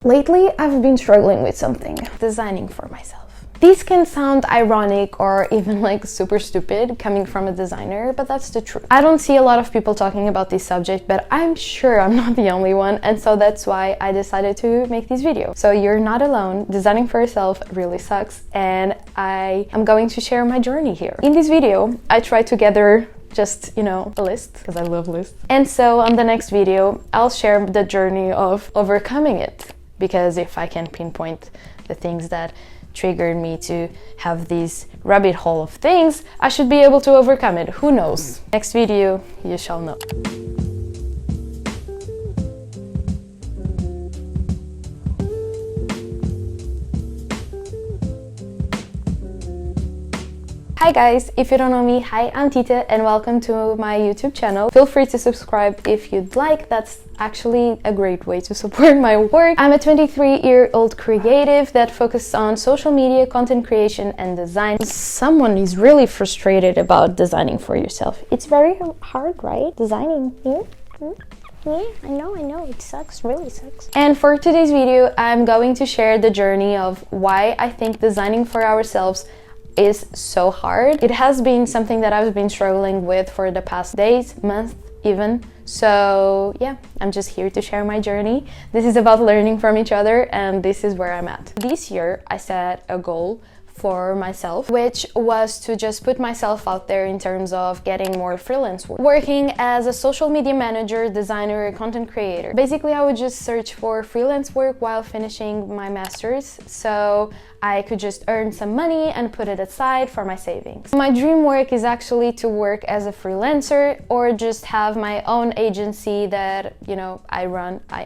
Lately, I've been struggling with something, designing for myself. This can sound ironic or even like super stupid coming from a designer, but that's the truth. I don't see a lot of people talking about this subject, but I'm sure I'm not the only one, and so that's why I decided to make this video. So you're not alone, designing for yourself really sucks, and I am going to share my journey here. In this video, I try to gather just, you know, a list, because I love lists. And so on the next video, I'll share the journey of overcoming it. Because if I can pinpoint the things that triggered me to have this rabbit hole of things, I should be able to overcome it. Who knows? Next video, you shall know. Hi guys, if you don't know me, hi, I'm Tita and welcome to my YouTube channel. Feel free to subscribe if you'd like, that's actually a great way to support my work. I'm a 23-year-old creative that focuses on social media, content creation and design. Someone is really frustrated about designing for yourself. It's very hard, right? Designing, yeah? Yeah, I know, it sucks, really sucks. And for today's video, I'm going to share the journey of why I think designing for ourselves is so hard. It has been something that I've been struggling with for the past days, months even. So yeah, I'm just here to share my journey. This is about learning from each other and this is where I'm at. This year I set a goal for myself, which was to just put myself out there in terms of getting more freelance work. Working as a social media manager, designer, content creator. Basically, I would just search for freelance work while finishing my master's, so I could just earn some money and put it aside for my savings. My dream work is actually to work as a freelancer or just have my own agency that, you know, I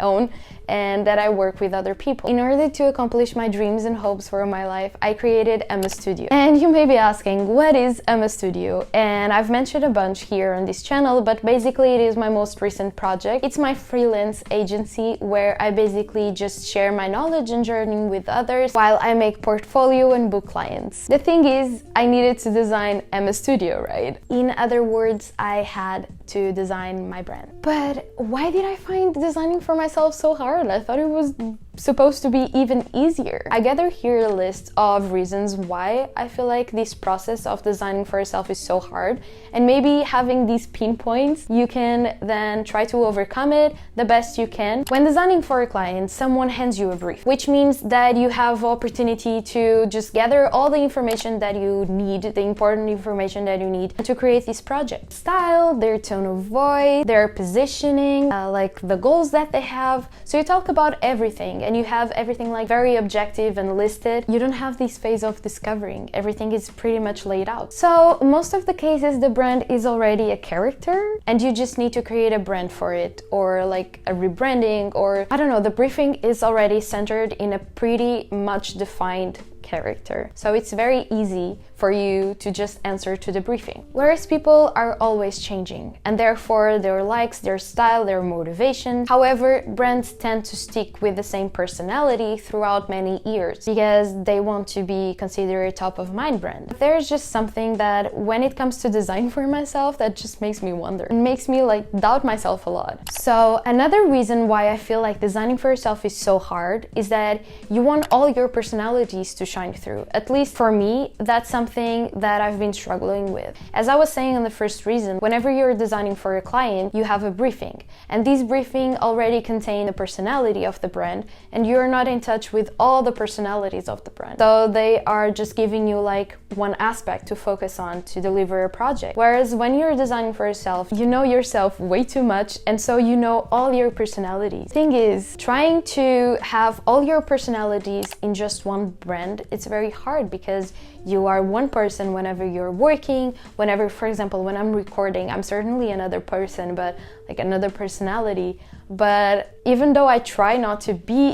own, and that I work with other people. In order to accomplish my dreams and hopes for my life, I created 𝒂𝒚 Studio. And you may be asking, what is 𝒂𝒚 Studio? And I've mentioned a bunch here on this channel, but basically it is my most recent project. It's my freelance agency where I basically just share my knowledge and journey with others while I make portfolio and book clients. The thing is, I needed to design 𝒂𝒚 Studio, right? In other words, I had to design my brand. But why did I find designing for myself so hard? I thought it was supposed to be even easier. I gathered here a list of reasons why I feel like this process of designing for yourself is so hard, and maybe having these pinpoints, you can then try to overcome it the best you can. When designing for a client, someone hands you a brief, which means that you have opportunity to just gather all the information that you need, the important information that you need to create this project. Style, their tone of voice, their positioning, like the goals that they have. So you talk about everything and you have everything like very objective and listed. You don't have this phase of discovering. Everything is pretty much laid out. So most of the cases, the brand is already a character and you just need to create a brand for it, or like a rebranding, or I don't know, the briefing is already centered in a pretty much defined character. So it's very easy for you to just answer to the briefing. Whereas people are always changing, and therefore their likes, their style, their motivation. However, brands tend to stick with the same personality throughout many years because they want to be considered a top of mind brand. There's just something that when it comes to design for myself that just makes me wonder. It makes me like doubt myself a lot. So another reason why I feel like designing for yourself is so hard is that you want all your personalities to shine through. At least for me, that's something that I've been struggling with. As I was saying in the first reason, whenever you're designing for a client, you have a briefing, and this briefing already contains the personality of the brand, and you're not in touch with all the personalities of the brand. So they are just giving you like one aspect to focus on to deliver a project. Whereas when you're designing for yourself, you know yourself way too much, and so you know all your personalities. Thing is, trying to have all your personalities in just one brand, it's very hard because you are one person whenever you're working, whenever, for example, when I'm recording, I'm certainly another person, but like another personality. But even though I try not to be,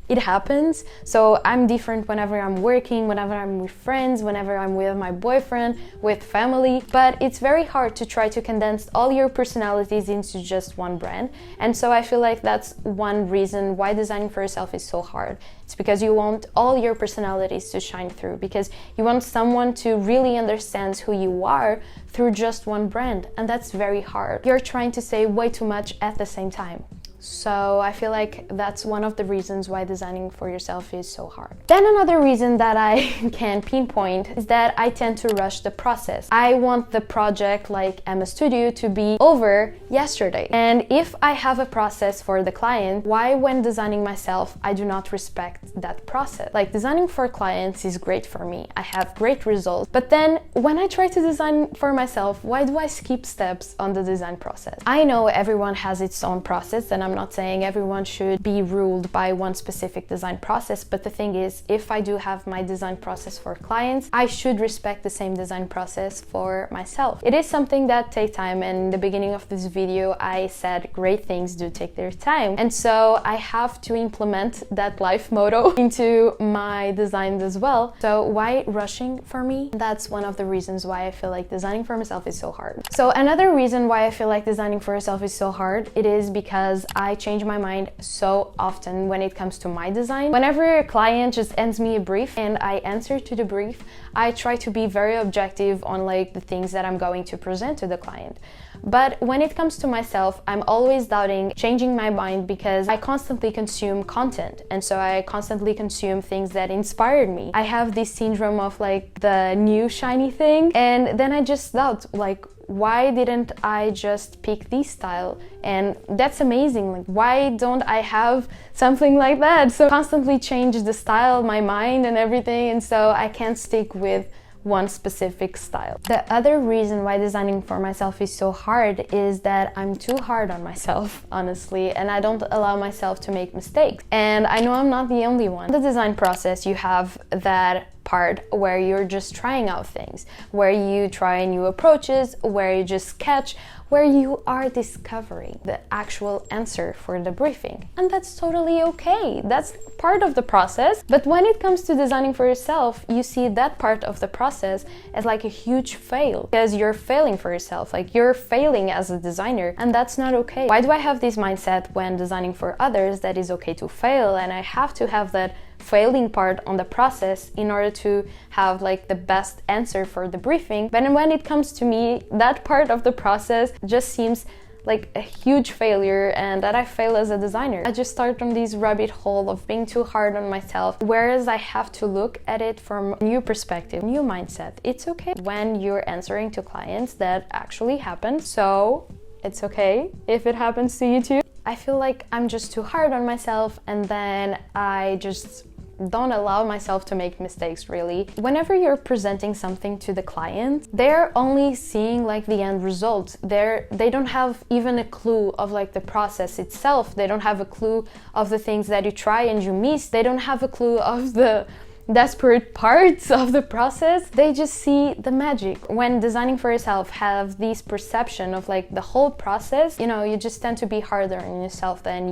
it happens. So I'm different whenever I'm working, whenever I'm with friends, whenever I'm with my boyfriend, with family. But it's very hard to try to condense all your personalities into just one brand. And so I feel like that's one reason why designing for yourself is so hard. It's because you want all your personalities to shine through, because you want someone to really understand who you are through just one brand. And that's very hard. You're trying to say way too much at the same time. So I feel like that's one of the reasons why designing for yourself is so hard. Then another reason that I can pinpoint is that I tend to rush the process. I want the project like Emma Studio to be over yesterday. And if I have a process for the client, why when designing myself, I do not respect that process? Like designing for clients is great for me. I have great results. But then when I try to design for myself, why do I skip steps on the design process? I know everyone has its own process, and I'm not saying everyone should be ruled by one specific design process, but the thing is, if I do have my design process for clients, I should respect the same design process for myself. It is something that takes time, and in the beginning of this video I said great things do take their time, and so I have to implement that life motto into my designs as well. So why rushing for me? That's one of the reasons why I feel like designing for myself is so hard. So another reason why I feel like designing for yourself is so hard, it is because I change my mind so often when it comes to my design. Whenever a client just sends me a brief and I answer to the brief, I try to be very objective on like the things that I'm going to present to the client. But when it comes to myself, I'm always doubting, changing my mind, because I constantly consume content, and so I constantly consume things that inspired me. I have this syndrome of like the new shiny thing, and then I just doubt, like, why didn't I just pick this style? And that's amazing. Like, why don't I have something like that? So constantly change the style, my mind and everything, and so I can't stick with one specific style. The other reason why designing for myself is so hard is that I'm too hard on myself, honestly, and I don't allow myself to make mistakes. And I know I'm not the only one. In the design process, you have that part where you're just trying out things, where you try new approaches, where you just sketch, where you are discovering the actual answer for the briefing. And that's totally okay. That's part of the process. But when it comes to designing for yourself, you see that part of the process as like a huge fail, because you're failing for yourself, like you're failing as a designer, and that's not okay. Why do I have this mindset when designing for others that is okay to fail, and I have to have that failing part on the process in order to have like the best answer for the briefing? But when it comes to me, that part of the process just seems like a huge failure, and that I fail as a designer. I just start on this rabbit hole of being too hard on myself, whereas I have to look at it from a new perspective, new mindset. It's okay when you're answering to clients, that actually happens, so it's okay if it happens to you too. I feel like I'm just too hard on myself, and then I just don't allow myself to make mistakes, really. Whenever you're presenting something to the client, they're only seeing like the end result. They don't have even a clue of like the process itself. They don't have a clue of the things that you try and you miss. They don't have a clue of the desperate parts of the process. They just see the magic. When designing for yourself, have this perception of like the whole process, you know, you just tend to be harder on yourself than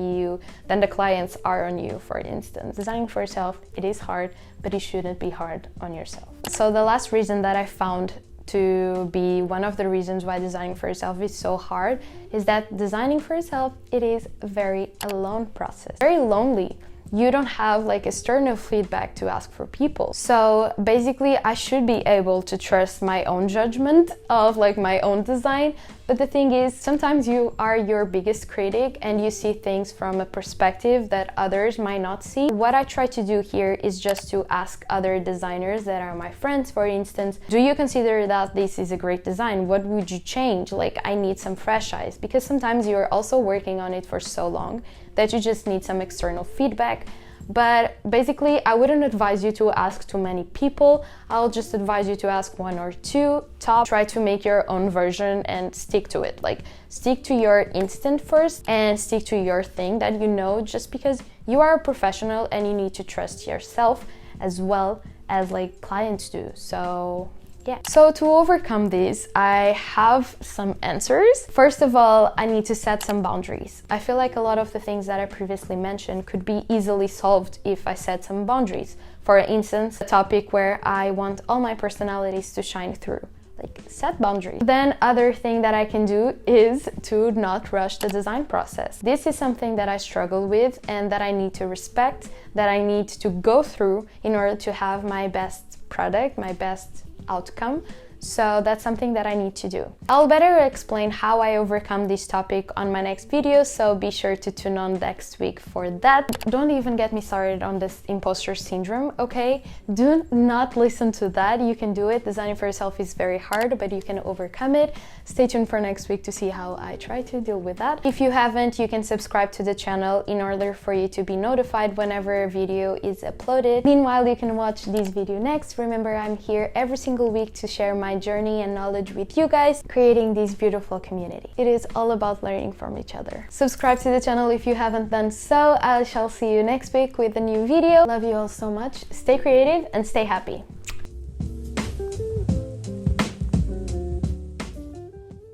the clients are on you. For instance, designing for yourself, it is hard, but it shouldn't be hard on yourself. So the last reason that I found to be one of the reasons why designing for yourself is so hard is that designing for yourself, it is a very alone process, very lonely. You don't have like external feedback to ask for people. So basically I should be able to trust my own judgment of like my own design. But the thing is, sometimes you are your biggest critic and you see things from a perspective that others might not see. What I try to do here is just to ask other designers that are my friends, for instance, do you consider that this is a great design? What would you change? Like, I need some fresh eyes, because sometimes you're also working on it for so long that you just need some external feedback. But basically, I wouldn't advise you to ask too many people. I'll just advise you to ask one or two top. Try to make your own version and stick to it. Like, stick to your instinct first and stick to your thing that you know, just because you are a professional and you need to trust yourself as well as like clients do. So yeah. So to overcome this, I have some answers. First of all, I need to set some boundaries. I feel like a lot of the things that I previously mentioned could be easily solved if I set some boundaries. For instance, a topic where I want all my personalities to shine through. Like, set boundaries. Then other thing that I can do is to not rush the design process. This is something that I struggle with and that I need to respect, that I need to go through in order to have my best product, my best outcome. So that's something that I need to do. I'll better explain how I overcome this topic on my next video, so be sure to tune on next week for that. Don't even get me started on this imposter syndrome, okay? Do not listen to that. You can do it. Designing for yourself is very hard, but you can overcome it. Stay tuned for next week to see how I try to deal with that. If you haven't, you can subscribe to the channel in order for you to be notified whenever a video is uploaded. Meanwhile, you can watch this video next. Remember, I'm here every single week to share my journey and knowledge with you guys, creating this beautiful community. It is all about learning from each other. Subscribe to the channel if you haven't done so. I shall see you next week with a new video. Love you all so much. Stay creative and stay happy.